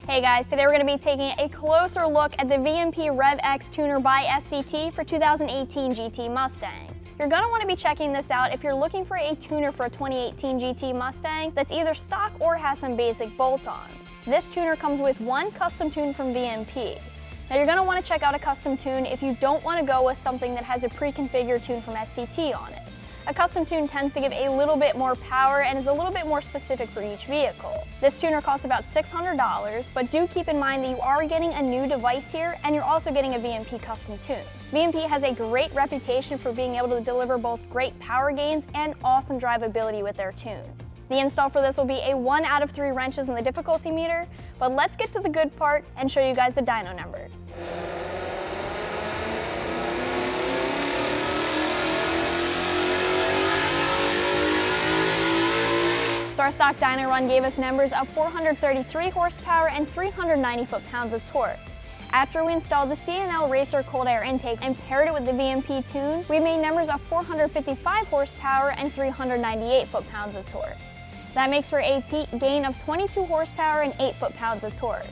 Hey guys, today we're going to be taking a closer look at the VMP Rev-X tuner by SCT for 2018 GT Mustangs. You're going to want to be checking this out if you're looking for a tuner for a 2018 GT Mustang that's either stock or has some basic bolt-ons. This tuner comes with one custom tune from VMP. Now you're going to want to check out a custom tune if you don't want to go with something that has a pre-configured tune from SCT on it. A custom tune tends to give a little bit more power and is a little bit more specific for each vehicle. This tuner costs about $600, but do keep in mind that you are getting a new device here and you're also getting a VMP custom tune. VMP has a great reputation for being able to deliver both great power gains and awesome drivability with their tunes. The install for this will be a 1 out of 3 wrenches in the difficulty meter, but let's get to the good part and show you guys the dyno numbers. So our stock dyno run gave us numbers of 433 horsepower and 390 foot-pounds of torque. After we installed the C&L Racer cold air intake and paired it with the VMP tune, we made numbers of 455 horsepower and 398 foot-pounds of torque. That makes for a peak gain of 22 horsepower and 8 foot-pounds of torque.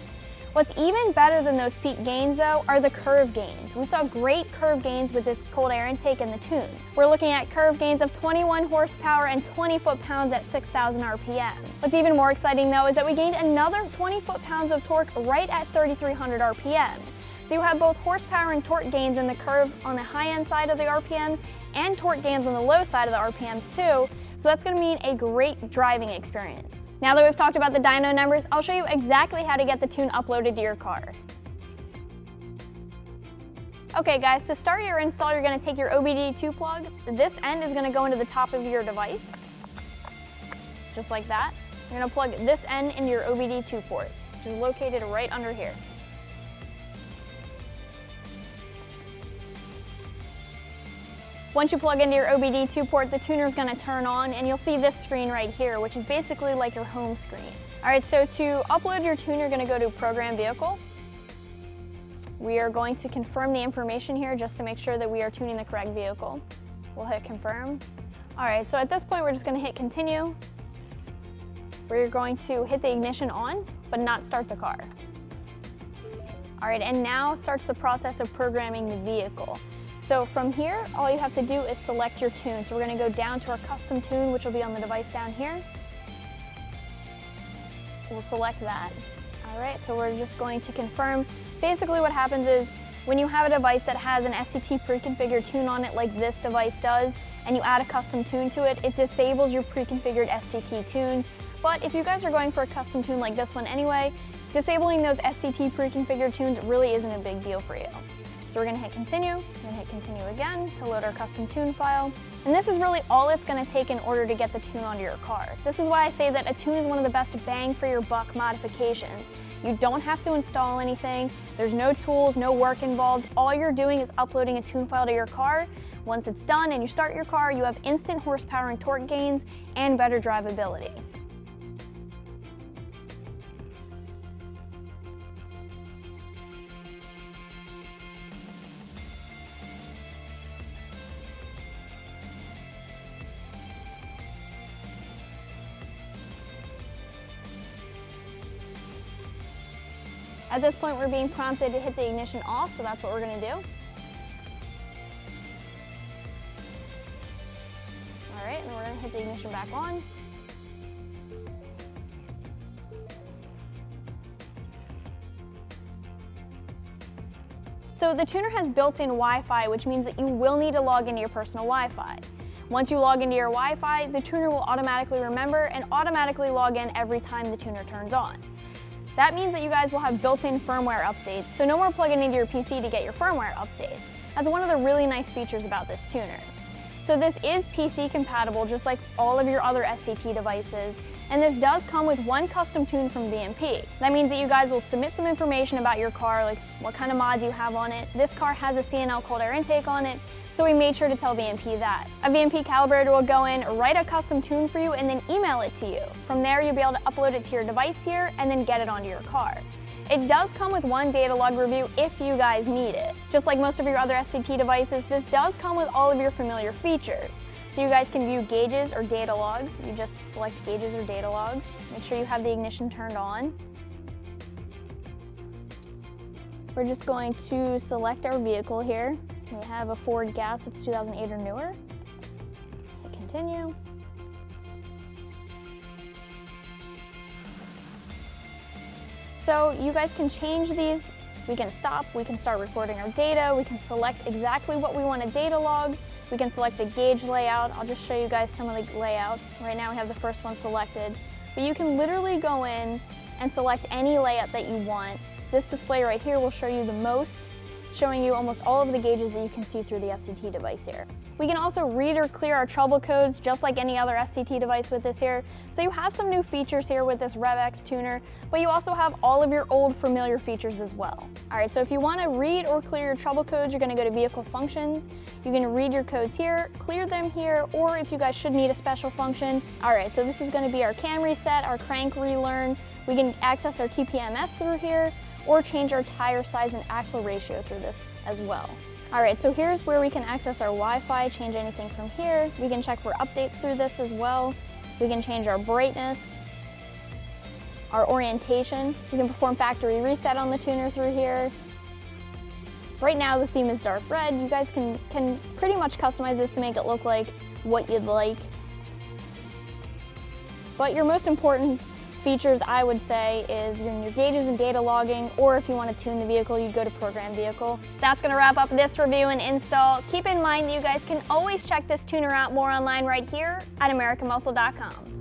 What's even better than those peak gains though are the curve gains. We saw great curve gains with this cold air intake in the tune. We're looking at curve gains of 21 horsepower and 20 foot-pounds at 6,000 RPM. What's even more exciting though is that we gained another 20 foot-pounds of torque right at 3,300 RPM. So you have both horsepower and torque gains in the curve on the high-end side of the RPMs and torque gains on the low side of the RPMs too. So that's going to mean a great driving experience. Now that we've talked about the dyno numbers, I'll show you exactly how to get the tune uploaded to your car. Okay guys, to start your install, you're going to take your OBD2 plug. This end is going to go into the top of your device, just like that. You're going to plug this end into your OBD2 port, which is located right under here. Once you plug into your OBD2 port, the tuner is going to turn on and you'll see this screen right here, which is basically like your home screen. Alright, so to upload your tune, you're going to go to Program Vehicle. We are going to confirm the information here just to make sure that we are tuning the correct vehicle. We'll hit Confirm. Alright, so at this point we're just going to hit Continue. We're going to hit the ignition on, but not start the car. Alright, and now starts the process of programming the vehicle. So from here, all you have to do is select your tune. So we're going to go down to our custom tune, which will be on the device down here. We'll select that. All right, so we're just going to confirm. Basically what happens is when you have a device that has an SCT pre-configured tune on it like this device does, and you add a custom tune to it, it disables your pre-configured SCT tunes. But if you guys are going for a custom tune like this one anyway, disabling those SCT pre-configured tunes really isn't a big deal for you. So we're going to hit Continue, we're going to hit Continue again to load our custom tune file. And this is really all it's going to take in order to get the tune onto your car. This is why I say that a tune is one of the best bang for your buck modifications. You don't have to install anything, there's no tools, no work involved. All you're doing is uploading a tune file to your car. Once it's done and you start your car, you have instant horsepower and torque gains and better drivability. At this point, we're being prompted to hit the ignition off, so that's what we're going to do. All right, and then we're going to hit the ignition back on. So the tuner has built-in Wi-Fi, which means that you will need to log into your personal Wi-Fi. Once you log into your Wi-Fi, the tuner will automatically remember and automatically log in every time the tuner turns on. That means that you guys will have built-in firmware updates, so no more plugging into your PC to get your firmware updates. That's one of the really nice features about this tuner. So this is PC compatible, just like all of your other SCT devices, and this does come with one custom tune from VMP. That means that you guys will submit some information about your car, like what kind of mods you have on it. This car has a C&L cold air intake on it, so we made sure to tell VMP that. A VMP calibrator will go in, write a custom tune for you, and then email it to you. From there, you'll be able to upload it to your device here and then get it onto your car. It does come with one data log review if you guys need it. Just like most of your other SCT devices, this does come with all of your familiar features. So you guys can view gauges or data logs. You just select gauges or data logs. Make sure you have the ignition turned on. We're just going to select our vehicle here. We have a Ford Gas, it's 2008 or newer. Hit continue. So you guys can change these. We can stop, we can start recording our data, we can select exactly what we want to data log, we can select a gauge layout. I'll just show you guys some of the layouts. Right now we have the first one selected, but you can literally go in and select any layout that you want. This display right here will show you the most, showing you almost all of the gauges that you can see through the SCT device here. We can also read or clear our trouble codes just like any other SCT device with this here. So you have some new features here with this Rev-X tuner, but you also have all of your old familiar features as well. All right, so if you want to read or clear your trouble codes, you're going to go to Vehicle Functions. You're going to read your codes here, clear them here, or if you guys should need a special function. All right, so this is going to be our cam reset, our crank relearn. We can access our TPMS through here, or change our tire size and axle ratio through this as well. All right, so here's where we can access our Wi-Fi, change anything from here. We can check for updates through this as well. We can change our brightness, our orientation. We can perform factory reset on the tuner through here. Right now the theme is dark red. You guys can pretty much customize this to make it look like what you'd like. But your most important features, I would say, is your gauges and data logging, or if you want to tune the vehicle, you go to Program Vehicle. That's going to wrap up this review and install. Keep in mind that you guys can always check this tuner out more online right here at AmericanMuscle.com.